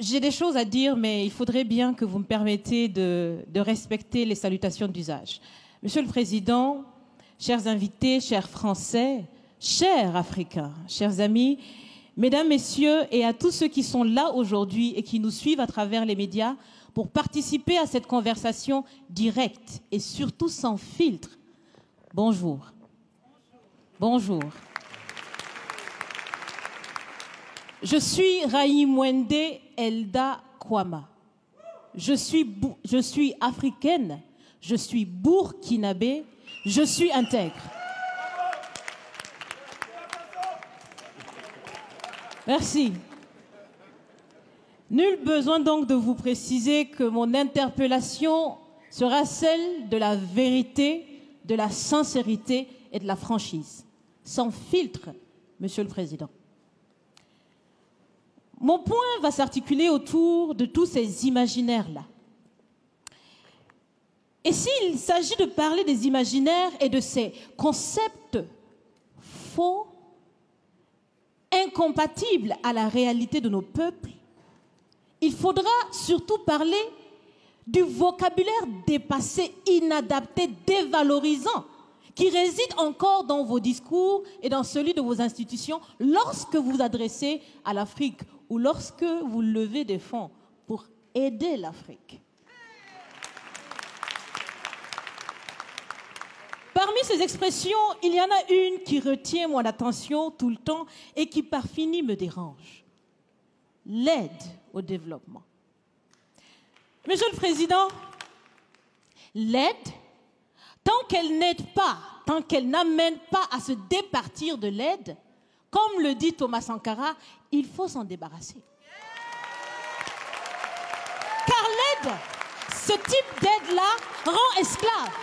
J'ai des choses à dire, mais il faudrait bien que vous me permettiez de respecter les salutations d'usage. Monsieur le Président, chers invités, chers Français, chers Africains, chers amis, Mesdames, Messieurs, et à tous ceux qui sont là aujourd'hui et qui nous suivent à travers les médias pour participer à cette conversation directe et surtout sans filtre. Bonjour. Bonjour. Je suis Raïmwende Elda Kwama. Je suis africaine, je suis burkinabé, je suis intègre. Merci. Nul besoin donc de vous préciser que mon interpellation sera celle de la vérité, de la sincérité et de la franchise. Sans filtre, Monsieur le Président. Mon point va s'articuler autour de tous ces imaginaires-là. Et s'il s'agit de parler des imaginaires et de ces concepts faux, incompatibles à la réalité de nos peuples, il faudra surtout parler du vocabulaire dépassé, inadapté, dévalorisant, qui réside encore dans vos discours et dans celui de vos institutions lorsque vous vous adressez à l'Afrique ou lorsque vous levez des fonds pour aider l'Afrique. Parmi ces expressions, il y en a une qui retient mon attention tout le temps et qui par fini me dérange. L'aide au développement. Monsieur le Président, l'aide, tant qu'elle n'aide pas, tant qu'elle n'amène pas à se départir de l'aide, comme le dit Thomas Sankara, il faut s'en débarrasser. Car l'aide, ce type d'aide-là rend esclave.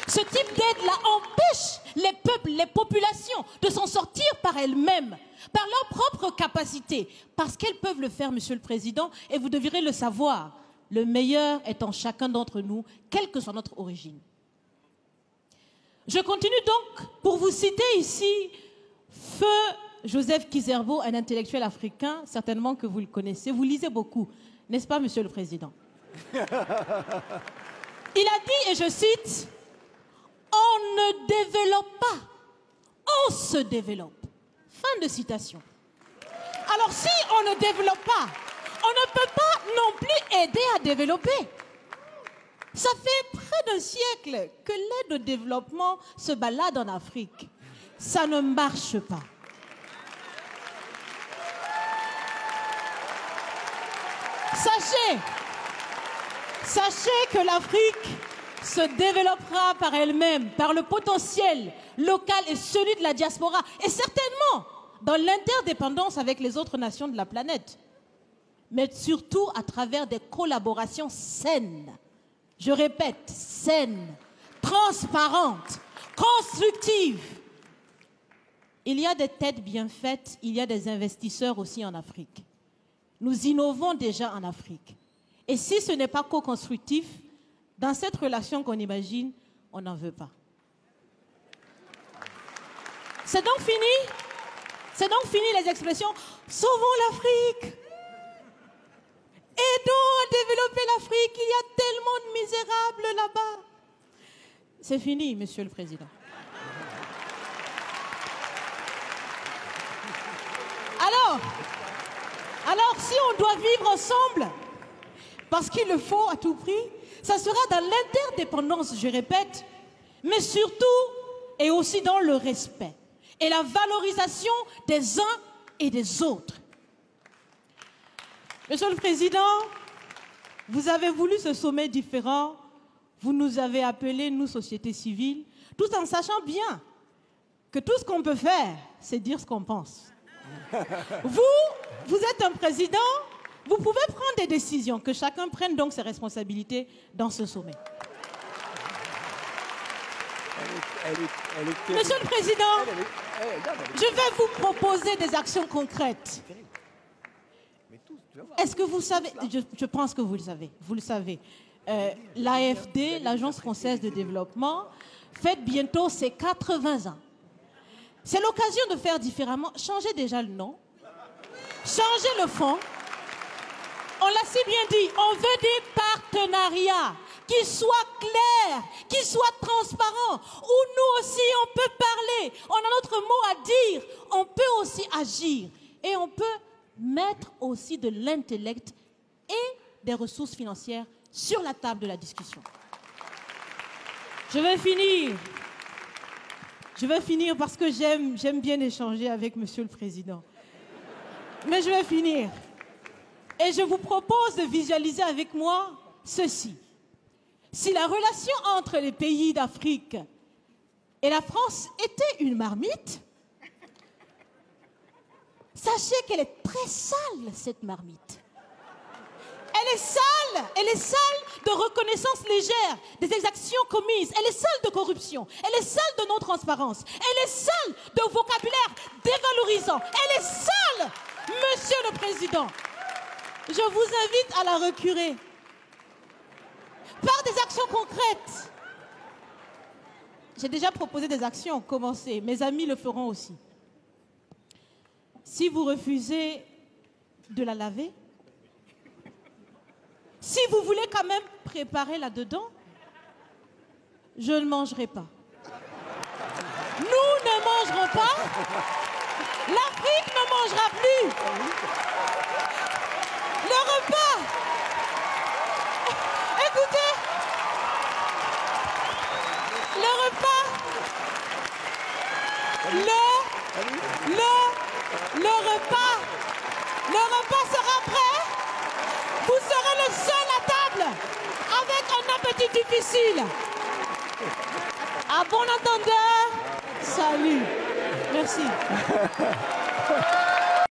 Ce type d'aide-là empêche les peuples, les populations de s'en sortir par elles-mêmes, par leur propre capacité, parce qu'elles peuvent le faire, Monsieur le Président, et vous devrez le savoir. Le meilleur est en chacun d'entre nous, quelle que soit notre origine. Je continue donc pour vous citer ici Feu Joseph Kizerbo, un intellectuel africain, certainement que vous le connaissez. Vous lisez beaucoup, n'est-ce pas, Monsieur le Président? Il a dit, et je cite, « On ne développe pas, on se développe. » Fin de citation. Alors si on ne développe pas, on ne peut pas non plus aider à développer. Ça fait près d'un siècle que l'aide au développement se balade en Afrique. Ça ne marche pas. Sachez que l'Afrique se développera par elle-même, par le potentiel local et celui de la diaspora, et certainement dans l'interdépendance avec les autres nations de la planète, mais surtout à travers des collaborations saines. Je répète, saines, transparentes, constructives. Il y a des têtes bien faites, il y a des investisseurs aussi en Afrique. Nous innovons déjà en Afrique. Et si ce n'est pas co-constructif, dans cette relation qu'on imagine, on n'en veut pas. C'est donc fini. C'est donc fini les expressions « Sauvons l'Afrique ». Aidons à développer l'Afrique, il y a tellement de misérables là-bas. C'est fini, Monsieur le Président. Alors, si on doit vivre ensemble, parce qu'il le faut à tout prix, ça sera dans l'interdépendance, je répète, mais surtout et aussi dans le respect et la valorisation des uns et des autres. Monsieur le Président, vous avez voulu ce sommet différent, vous nous avez appelés, nous, société civile, tout en sachant bien que tout ce qu'on peut faire, c'est dire ce qu'on pense. Vous êtes un président, vous pouvez prendre des décisions, que chacun prenne donc ses responsabilités dans ce sommet. Monsieur le Président, je vais vous proposer des actions concrètes. Est-ce que vous savez, je pense que vous le savez, l'AFD, l'Agence française de développement, fête bientôt ses 80 ans. C'est l'occasion de faire différemment. Changez déjà le nom, changez le fond. On l'a si bien dit, on veut des partenariats qui soient clairs, qui soient transparents, où nous aussi on peut parler, on a notre mot à dire, on peut aussi agir et on peut mettre aussi de l'intellect et des ressources financières sur la table de la discussion. Je vais finir parce que j'aime bien échanger avec Monsieur le Président. Mais je vais finir. Et je vous propose de visualiser avec moi ceci. Si la relation entre les pays d'Afrique et la France était une marmite, sachez qu'elle est très sale, cette marmite. Elle est sale de reconnaissance légère des exactions commises. Elle est sale de corruption. Elle est sale de non-transparence. Elle est sale de vocabulaire dévalorisant. Elle est sale, Monsieur le Président. Je vous invite à la recurer par des actions concrètes. J'ai déjà proposé des actions, commencez. Mes amis le feront aussi. Si vous refusez de la laver, si vous voulez quand même préparer là-dedans, je ne mangerai pas. Nous ne mangerons pas. L'Afrique ne mangera plus. Le repas. Écoutez. Le repas. Le repas sera prêt. Vous serez le seul à table avec un appétit difficile. À bon entendeur, salut. Merci.